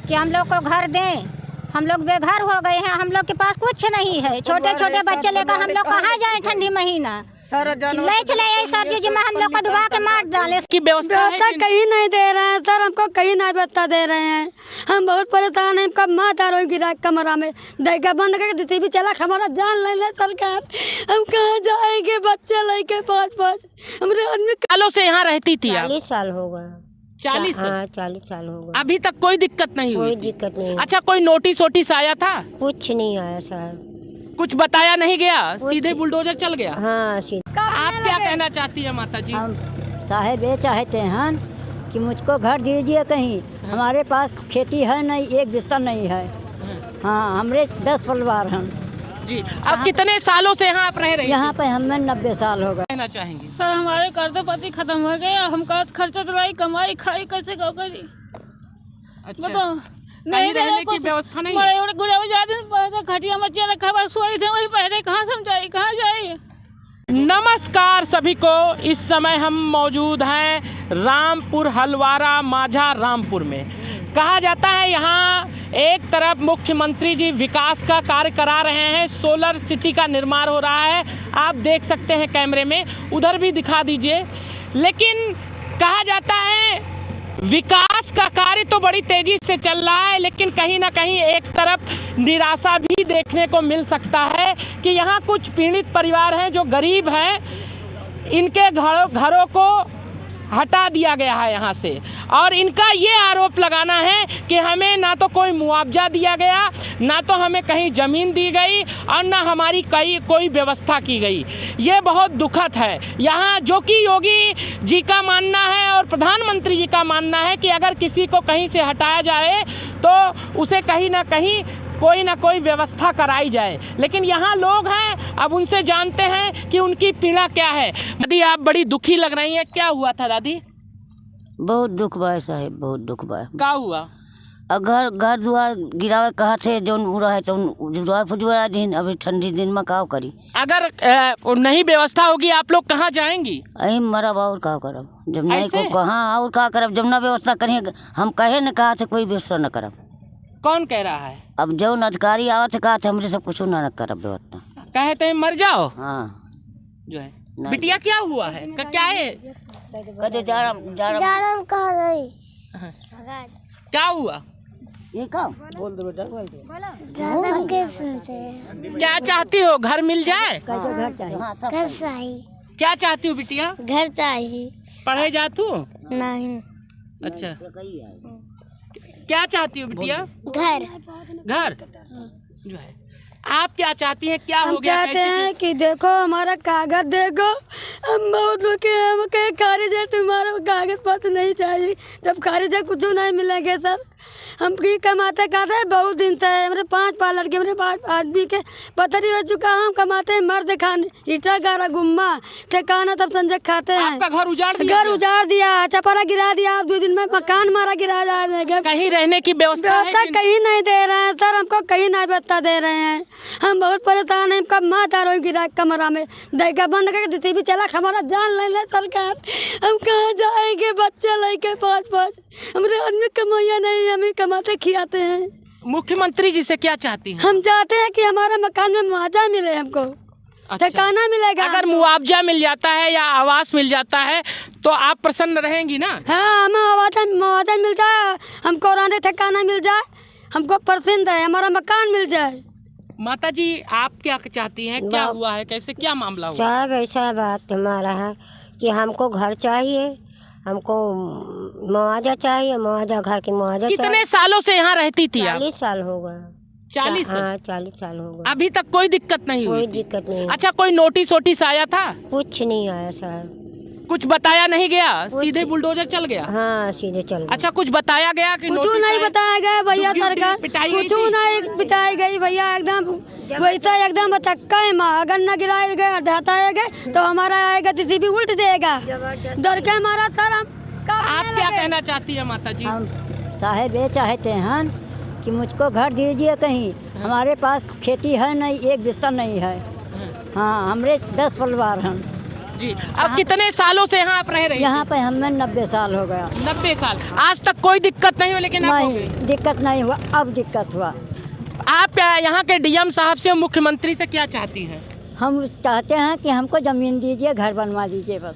कि हम लोग को घर दें। हम लोग बेघर हो गए हैं, हम लोग के पास कुछ नहीं है। छोटे छोटे बच्चे लेकर हम लोग कहाँ जाएं ठंडी महीना। ले चले सर जी में हम लोग को डुबा के मार डाले। की व्यवस्था कहीं नहीं दे रहे हैं सर, हमको कहीं नहीं व्यवस्था दे रहे हैं। हम बहुत परेशान हैं। कब माता रोई गिरा कमरा में देगा बंद करके देती भी चला हमारा जान ले ले सरकार। हम कहाँ जाएंगे बच्चे लेके पाँच हमारे आदमी। सालों से यहाँ रहती थी आप? 40 साल होगा। 40? हाँ 40 साल होगा। अभी तक कोई दिक्कत नहीं हुई? कोई दिक्कत नहीं। अच्छा, कोई नोटिस वोटिस आया था? कुछ नहीं आया सर। कुछ बताया नहीं गया, सीधे बुलडोजर चल गया? हाँ सीधे। आप क्या कहना चाहती है माता जी? हम साहेब ये चाहते हैं कि मुझको घर दीजिए कहीं। हमारे पास खेती है नहीं, एक बिस्तर नहीं है। हाँ हमारे 10 परिवार हैं जी। अब कितने सालों से यहाँ आप रह रही यहाँ पे। हमें 90 साल हो गए। कहना चाहेंगी? सर हमारे कर्जपति खत्म हो गया। हम का खर्चा चलाई कमाई खाई कैसे करी? अच्छा, बताओ। कहीं रहने की व्यवस्था नहीं है? बड़े खटिया मचिया रखा हुआ सोई थे वही पहले। कहाँ समझाई कहाँ जाए? नमस्कार सभी को। इस समय हम मौजूद हैं रामपुर हलवारा माझा रामपुर में। कहा जाता है यहाँ एक तरफ मुख्यमंत्री जी विकास का कार्य करा रहे हैं, सोलर सिटी का निर्माण हो रहा है, आप देख सकते हैं कैमरे में, उधर भी दिखा दीजिए। लेकिन कहा जाता है विकास का कार्य तो बड़ी तेजी से चल रहा है, लेकिन कहीं ना कहीं एक तरफ निराशा भी देखने को मिल सकता है कि यहाँ कुछ पीड़ित परिवार हैं जो गरीब हैं, इनके घरों को हटा दिया गया है यहाँ से। और इनका ये आरोप लगाना है कि हमें ना तो कोई मुआवजा दिया गया, ना तो हमें कहीं ज़मीन दी गई, और ना हमारी कोई व्यवस्था की गई। ये बहुत दुखद है। यहाँ जो कि योगी जी का मानना है और प्रधानमंत्री जी का मानना है कि अगर किसी को कहीं से हटाया जाए तो उसे कहीं ना कोई व्यवस्था कराई जाए। लेकिन यहाँ लोग हैं, अब उनसे जानते हैं कि उनकी पीड़ा क्या है। दादी आप बड़ी दुखी लग रही हैं, क्या हुआ था दादी? बहुत दुख बा साहेब, बहुत दुख बा। क्या हुआ? घर दुआर गिरावे कहा थे जो उड़ा है तो जुड़ा फुजुआ दिन अभी ठंडी दिन में का करी। अगर नहीं व्यवस्था होगी आप लोग कहाँ जाएंगी? अही मरब और का करब जब नहीं को कहाँ और का करब। जब ना व्यवस्था करिए हम कहे न कहा थे कोई व्यवस्था न करब। कौन कह रहा है? अब जो अधिकारी आवत कहा थे हमरे सब कुछ न करब व्यवस्था। कहे थे मर जाओ। हाँ जो है बिटिया क्या हुआ है? क्या है? क्या हुआ? ये काम बोल दो बेटा। क्या चाहती हो? घर मिल जाए? घर चाहिए। क्या चाहती हो बिटिया? घर चाहिए। पढ़े जा तू? नहीं। अच्छा, क्या चाहती हो बिटिया? घर जो है। आप क्या चाहती हैं? क्या हो गया? चाहते हैं कि देखो हमारा कागज देखो, हम बहुत दुखी हैं। हम कहे कागज है, तुम्हारा कागज पत्र नहीं चाहिए। जब कागज है कुछ नहीं मिलेंगे सर। हम की कमाते बहुत दिन से हमारे 5 पार्लर के, मेरे 5 आदमी के पथरी हो चुका। हम कमाते हैं मर्द खाने, ईटा गारा गुम्मा ठिकाना तब संजय खाते हैं। आपका घर उजाड़ दिया? घर उजाड़ दिया, चपरा गिरा दिया। 2 दिन में मकान मारा गिरा जाएगा। कहीं रहने की व्यवस्था कहीं नहीं दे रहे हैं सर, हमको कहीं नहीं व्यवस्था दे रहे हैं। हम बहुत परेशान हैं। कब माता रोई गिरा कमरा में देगा बंद करके देती भी चला हमारा जान ले ले सरकार। हम कहाँ जाएंगे बच्चे लेके पाँच हमारे आदमी कमाइया नहीं, हमें कमाते खिलाते हैं। मुख्यमंत्री जी से क्या चाहती हैं? हम चाहते हैं कि हमारा मकान में मुआवजा मिले, हमको ठिकाना मिलेगा। अगर मुआवजा मिल जाता है या आवास मिल जाता है तो आप प्रसन्न रहेंगी ना? हाँ, हमें मुआवजा मिल जाए, हमको रहने ठिकाना मिल जाए, हमको पसंद है, हमारा मकान मिल जाए। माता जी आप क्या चाहती हैं? क्या हुआ है? कैसे क्या मामला हुआ? साहब ऐसा बात हमारा है कि हमको घर चाहिए, हमको मुआवजा चाहिए, मुआवजा घर की मुआवजा। कितने सालों से यहाँ रहती थी आप? 40 साल होगा। 40? हाँ 40 साल होगा। अभी तक कोई दिक्कत नहीं हुई? कोई दिक्कत नहीं। अच्छा, कोई नोटिस वोटिस आया था? कुछ नहीं आया साहब। कुछ बताया नहीं गया, सीधे बुलडोजर चल गया? हाँ सीधे चल गया। अच्छा, कुछ बताया गया कि कुछ नहीं बताया गया भैया सरकार, कुछ नहीं बताई गई भैया। एकदम वैसा एकदम चक्का है माँ। अगर न गिराए गए हटाए गए तो हमारा आएगा किसी भी उल्ट देगा। डर के हमारा सर हम। आप क्या कहना चाहती है माता जी? हम साहेब ये चाहते हैं कि मुझको घर दीजिए कहीं। हमारे पास खेती है नहीं, एक बिस्तर नहीं है। हाँ हमारे 10 परिवार हैं। जी। अब कितने सालों से यहाँ आप रह रहे हैं? यहाँ पे हमें 90 साल हो गया। 90 साल। आज तक कोई दिक्कत नहीं हो, लेकिन अब हो नहीं, गई। दिक्कत नहीं हुआ, अब दिक्कत हुआ। आप यहाँ के डीएम साहब से, मुख्यमंत्री से क्या चाहती हैं? हम चाहते हैं कि हमको ज़मीन दीजिए, घर बनवा दीजिए बस।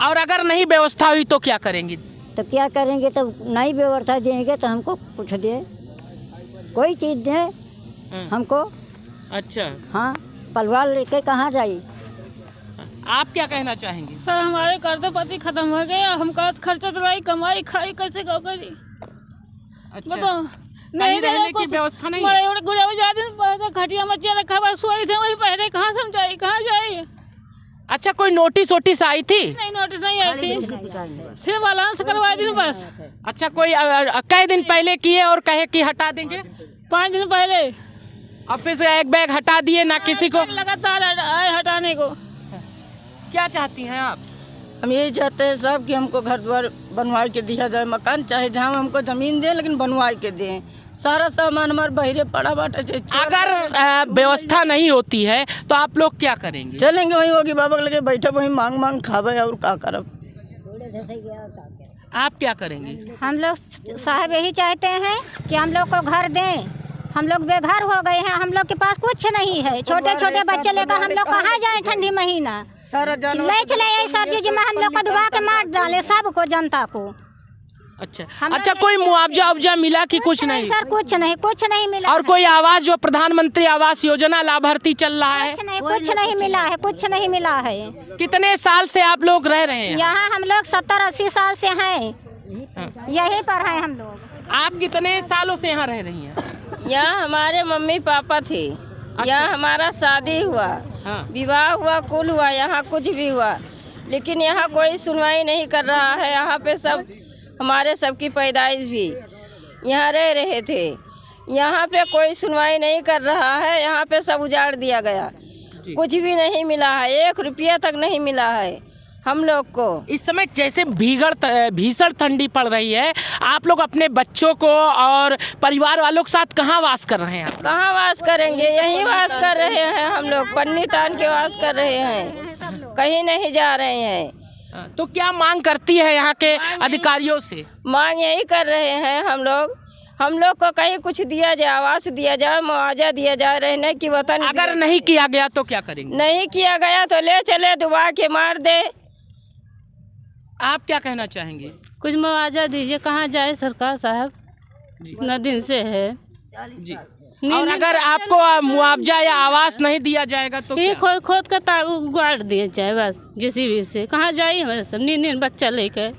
और अगर नहीं व्यवस्था हुई तो क्या करेंगी? तो क्या करेंगे? तो नई व्यवस्था देंगे तो हमको कुछ दे, कोई चीज़ दे हमको। अच्छा, हाँ, परिवार लेके कहाँ जाई? आप क्या कहना चाहेंगी? सर हमारे कर्जपति खत्म हो गए, हम का खर्चा चलाई कमाई खाई कैसे करी? अच्छा, बताओ। कहीं रहने की व्यवस्था नहीं है? बड़े गुड़े पहले खटिया मचिया रखा हुआ सोई थे, वही पहले कहाँ समझाई कहाँ जाए? अच्छा, कोई नोटिस वोटिस आई थी? नहीं, नोटिस नहीं आई थी, सिर्फ अलाउंस करवा दी बस। अच्छा, कोई कई दिन पहले किए और कहे कि हटा देंगे? 5 दिन पहले ऑफिस से एक बैग हटा दिए, ना किसी को। लगातार आए हटाने को। क्या चाहती हैं आप? हम यही चाहते हैं साहब कि हमको घर द्वार बनवा के दिया जाए, मकान चाहे जहाँ हमको ज़मीन दें, लेकिन बनवा के दें। सारा सामान हमारे बहरे पड़ा बाटा। अगर व्यवस्था नहीं होती है तो आप लोग क्या करेंगे? चलेंगे वहीं होगी बाबा के लगे बैठे, वहीं मांग मांग खावे और क्या करब। आप क्या करेंगे? हम लोग साहब यही चाहते हैं कि हम लोग को घर दें। हम लोग बेघर हो गए हैं, हम लोग के पास कुछ नहीं है। छोटे छोटे बच्चे लेकर हम लोग कहाँ जाएं ठंडी महीना? सारा ले चले आई सब्जी जी में हम लोग को डुबा के मार डाले सबको, जनता को। अच्छा, कोई मुआवजा उवजा मिला कि कुछ नहीं? सर कुछ नहीं मिला। और कोई आवास, जो प्रधानमंत्री आवास योजना लाभार्थी चल रहा है? कुछ नहीं मिला है। कितने साल से आप लोग रह रहे हैं यहाँ? हम लोग 70-80 साल से हैं, यहीं पर हैं हम लोग। आप कितने सालों से यहाँ रह रही हैं? यहाँ हमारे मम्मी पापा थे। यहाँ हमारा शादी हुआ, विवाह हुआ, कुल हुआ, यहाँ कुछ भी हुआ, लेकिन यहाँ कोई सुनवाई नहीं कर रहा है। यहाँ पे सब हमारे सबकी पैदाइश भी यहाँ रह रहे थे, यहाँ पे कोई सुनवाई नहीं कर रहा है। यहाँ पे सब उजाड़ दिया गया, कुछ भी नहीं मिला है, 1 रुपया तक नहीं मिला है हम लोग को। इस समय जैसे भीषण ठंडी पड़ रही है, आप लोग अपने बच्चों को और परिवार वालों के साथ कहाँ वास कर रहे हैं? कहाँ वास करेंगे? यहीं वास कर रहे हैं हम लोग, पन्नी तान के वास कर रहे हैं, कहीं नहीं जा रहे हैं। तो क्या मांग करती है यहाँ के अधिकारियों से? मांग यही कर रहे हैं हम लोग को कहीं कुछ दिया जाए, आवास दिया जाए, मुआवजा दिया जाए, रहने की वतन। अगर नहीं किया गया तो क्या करेंगे? नहीं किया गया तो ले चले डुबा के मार दे। आप क्या कहना चाहेंगे? कुछ मुआवजा दीजिए, कहाँ जाए सरकार साहब, इतना दिन से है जी। और अगर आपको मुआवजा या आवास नहीं दिया जाएगा तो ये क्या? खोद का गाड़ दिया जाए बस, जिस भी से। कहाँ जाइए हमारे सब नीन बच्चा लेकर।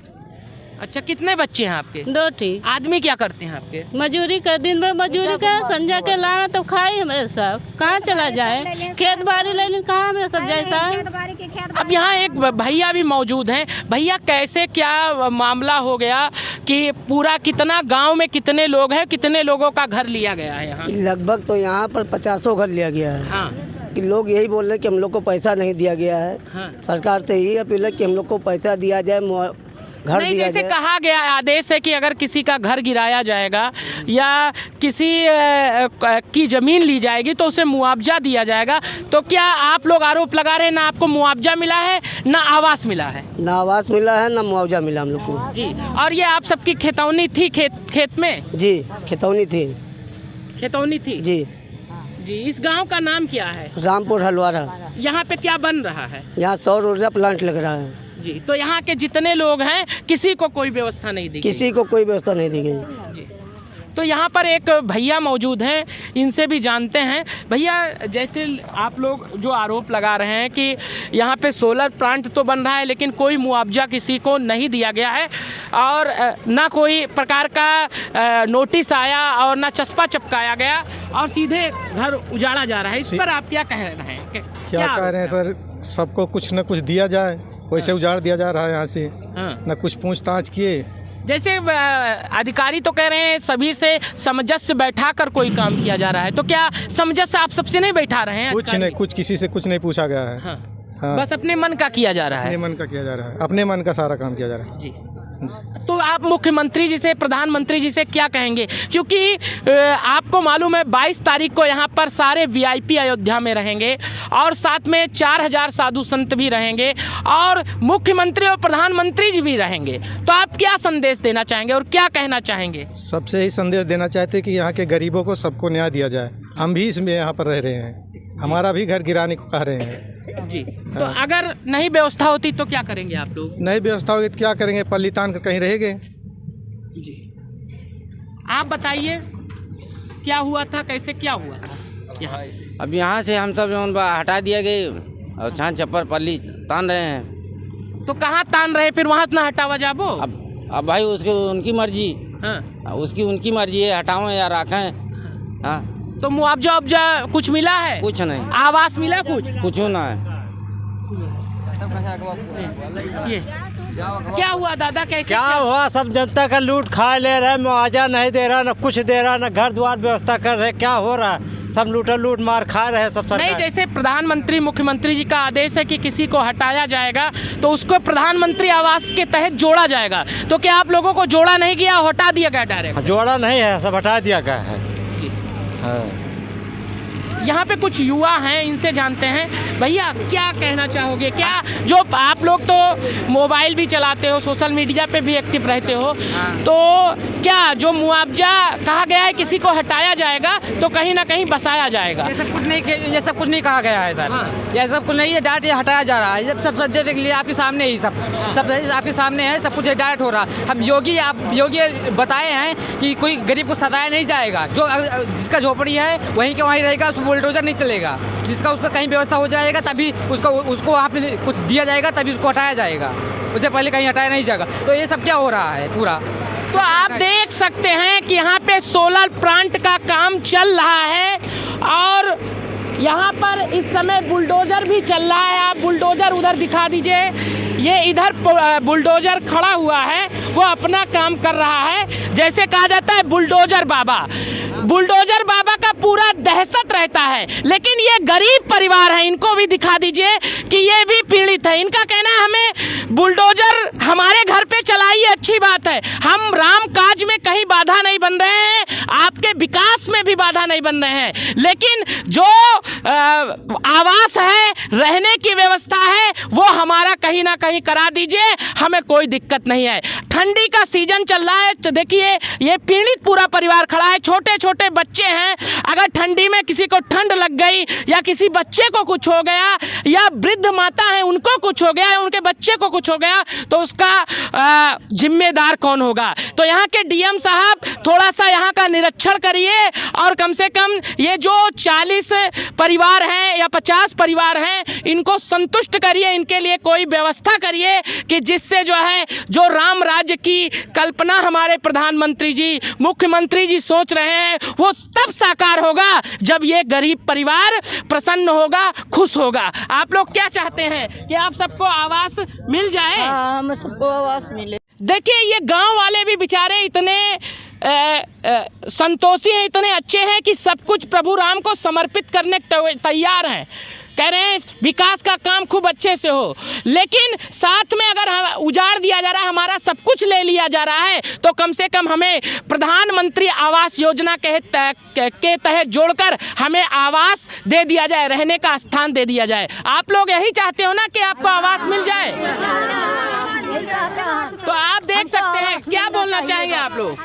अच्छा, कितने बच्चे हैं आपके? 2 ठी। आदमी क्या करते हैं आपके? मजूरी कर, दिन भर मजूरी कर, संजा के लाना तो खाई हमारे सब। कहाँ चला जाए? खेत बाड़ी ले लें, कहाँ हमें सब जाए साहब? अब यहाँ एक भैया भी मौजूद हैं। भैया, कैसे क्या मामला हो गया कि पूरा कितना गांव में कितने लोग हैं, कितने लोगों का घर लिया गया है यहाँ? लगभग तो यहाँ पर 50 घर लिया गया है। हाँ। कि लोग यही बोल रहे हैं कि हम लोग को पैसा नहीं दिया गया है। हाँ। सरकार से यही अपील है कि हम लोग को पैसा दिया जाए, घर नहीं, दिया जैसे जाए। कहा गया आदेश है कि अगर किसी का घर गिराया जाएगा या किसी की ज़मीन ली जाएगी तो उसे मुआवजा दिया जाएगा, तो क्या आप लोग आरोप लगा रहे हैं ना आपको मुआवजा मिला है ना आवास मिला है? ना आवास मिला है ना मुआवजा मिला हम लोग को। जी। और ये आप सबकी खेतौनी थी खेत में? जी, खेतौनी थी। खेतौनी थी जी जी। इस गांव का नाम क्या है? रामपुर हलवारा। यहाँ पे क्या बन रहा है? यहाँ सौर ऊर्जा प्लांट लग रहा है जी। तो यहाँ के जितने लोग हैं किसी को कोई व्यवस्था नहीं दी गई? किसी को कोई व्यवस्था नहीं दी गई जी। तो यहाँ पर एक भैया मौजूद हैं, इनसे भी जानते हैं। भैया, जैसे आप लोग जो आरोप लगा रहे हैं कि यहाँ पे सोलर प्लांट तो बन रहा है लेकिन कोई मुआवजा किसी को नहीं दिया गया है और ना कोई प्रकार का नोटिस आया और ना चस्पा चपकाया गया और सीधे घर उजाड़ा जा रहा है, इस पर आप क्या कह रहे हैं? क्या कह रहे हैं सर, सबको कुछ न कुछ दिया जाए, वैसे उजाड़ दिया जा रहा है यहाँ से। न कुछ पूछताछ किए। जैसे अधिकारी तो कह रहे हैं सभी से सामंजस्य बैठा कर कोई काम किया जा रहा है, तो क्या सामंजस्य आप सबसे नहीं बैठा रहे हैं? कुछ नहीं, कुछ किसी से कुछ नहीं पूछा गया है। हाँ। बस अपने मन का किया जा रहा है। अपने मन का किया जा रहा है, अपने मन का सारा काम किया जा रहा है जी। तो आप मुख्यमंत्री जी से, प्रधानमंत्री जी से क्या कहेंगे? क्योंकि आपको मालूम है 22 तारीख को यहाँ पर सारे VIP अयोध्या में रहेंगे और साथ में 4000 साधु संत भी रहेंगे और मुख्यमंत्री और प्रधानमंत्री जी भी रहेंगे। तो आप क्या संदेश देना चाहेंगे और क्या कहना चाहेंगे? सबसे ही संदेश देना चाहते हैं कि यहाँ के गरीबों को सबको न्याय दिया जाए। हम भी इसमें यहाँ पर रह रहे हैं, हमारा भी घर गिराने को कह रहे हैं जी। तो अगर नहीं व्यवस्था होती तो क्या करेंगे आप लोग? नहीं व्यवस्था होगी तो क्या करेंगे? पल्ली तान कर कहीं रहेंगे जी। आप बताइए क्या हुआ था, कैसे क्या हुआ था यहाँ? अब यहाँ से हम सब हटा दिया गए और छान छप्पर पल्ली तान रहे हैं। तो कहाँ तान रहे फिर? वहाँ से ना हटावा जाबो। अब भाई उसके उनकी मर्जी। हाँ। उनकी मर्जी है, हटाओ या रखें। हाँ। तो मुआवजा कुछ मिला है? कुछ नहीं। आवास मिला कुछ ना है। ये क्या हुआ दादा, कैसे क्या हुआ? सब जनता का लूट खा ले रहे, मुआवजा नहीं दे रहा, न कुछ दे रहा, न घर द्वार व्यवस्था कर रहे। क्या हो रहा है? सब लूट मार खा रहे हैं सब सरकार। नहीं, जैसे प्रधानमंत्री मुख्यमंत्री जी का आदेश है कि किसी को हटाया जाएगा तो उसको प्रधानमंत्री आवास के तहत जोड़ा जाएगा, तो क्या आप लोगों को जोड़ा नहीं गया, हटा दिया गया डायरेक्ट? जोड़ा नहीं है, सब हटा दिया गया है। हाँ। यहाँ पे कुछ युवा हैं, इनसे जानते हैं। भैया क्या कहना चाहोगे? क्या जो आप लोग तो मोबाइल भी चलाते हो, सोशल मीडिया पे भी एक्टिव रहते हो, तो क्या जो मुआवजा कहा गया है किसी को हटाया जाएगा तो कहीं ना कहीं बसाया जाएगा? ये सब कुछ नहीं कहा गया है सर। हाँ। ये सब कुछ नहीं है, डायरेक्ट हटाया जा रहा है। सब सद्य देख लिए आपके सामने ही, सब आपके सामने है, सब कुछ डायरेक्ट हो रहा। हम योगी बताए हैं कि कोई गरीब को सताया नहीं जाएगा। जो जिसका झोपड़ी है वहीं के वहीं रहेगा, उसको बुलडोजर नहीं चलेगा। जिसका उसका कहीं व्यवस्था हो जाएगा तभी उसको वहाँ पे कुछ दिया जाएगा, तभी उसको हटाया जाएगा। उससे पहले कहीं हटाया नहीं जाएगा। तो ये सब क्या हो रहा है पूरा? तो आप देख सकते हैं कि यहाँ पे सोलर प्लांट का काम चल रहा है और यहाँ पर इस समय बुलडोजर भी चल रहा है। आप बुलडोजर उधर दिखा दीजिए, ये इधर बुलडोजर खड़ा हुआ है, वो अपना काम कर रहा है। जैसे कहा जाता है बुलडोजर बाबा का पूरा दहशत रहता है। लेकिन ये गरीब परिवार है, इनको भी दिखा दीजिए कि ये भी पीड़ित है। इनका कहना है हमें बुलडोजर हमारे घर पे चलाइए, अच्छी बात है, हम राम काज में कहीं बाधा नहीं बन रहे हैं, आपके विकास में भी बाधा नहीं बन रहे हैं, लेकिन जो आवास है, रहने की व्यवस्था है, वो हमारा कहीं ना कहीं करा दीजिए, हमें कोई दिक्कत नहीं है। ठंडी का सीजन चल रहा है तो देखिए ये पीड़ित पूरा परिवार खड़ा है, छोटे छोटे बच्चे हैं। अगर ठंडी में किसी को ठंड लग गई या किसी बच्चे को कुछ हो गया या वृद्ध माता है उनको कुछ हो गया या उनके बच्चे को कुछ हो गया तो उसका जिम्मेदार कौन होगा? तो यहाँ के DM साहब थोड़ा सा यहाँ का निरीक्षण करिए और कम से कम ये जो 40 परिवार हैं या 50 परिवार हैं इनको संतुष्ट करिए, इनके लिए कोई व्यवस्था करिए कि जिससे जो है जो राम राज्य की कल्पना हमारे प्रधानमंत्री जी, मुख्यमंत्री जी सोच रहे हैं वो तब साकार होगा जब ये गरीब परिवार प्रसन्न होगा, खुश होगा। आप लोग क्या चाहते हैं कि आप सबको आवास मिल जाए? हाँ, हमें सबको आवास मिले। देखिए ये गांव वाले भी बेचारे इतने संतोषी हैं, इतने अच्छे हैं कि सब कुछ प्रभु राम को समर्पित करने तैयार हैं। कह रहे हैं विकास का काम खूब अच्छे से हो, लेकिन साथ में अगर उजाड़ दिया जा रहा है, हमारा सब कुछ ले लिया जा रहा है, तो कम से कम हमें प्रधानमंत्री आवास योजना के तहत जोड़कर हमें आवास दे दिया जाए, रहने का स्थान दे दिया जाए। आप लोग यही चाहते हो ना कि आपको आवास मिल जाए? तो आप देख सकते हैं, क्या बोलना चाहेंगे आप लोग?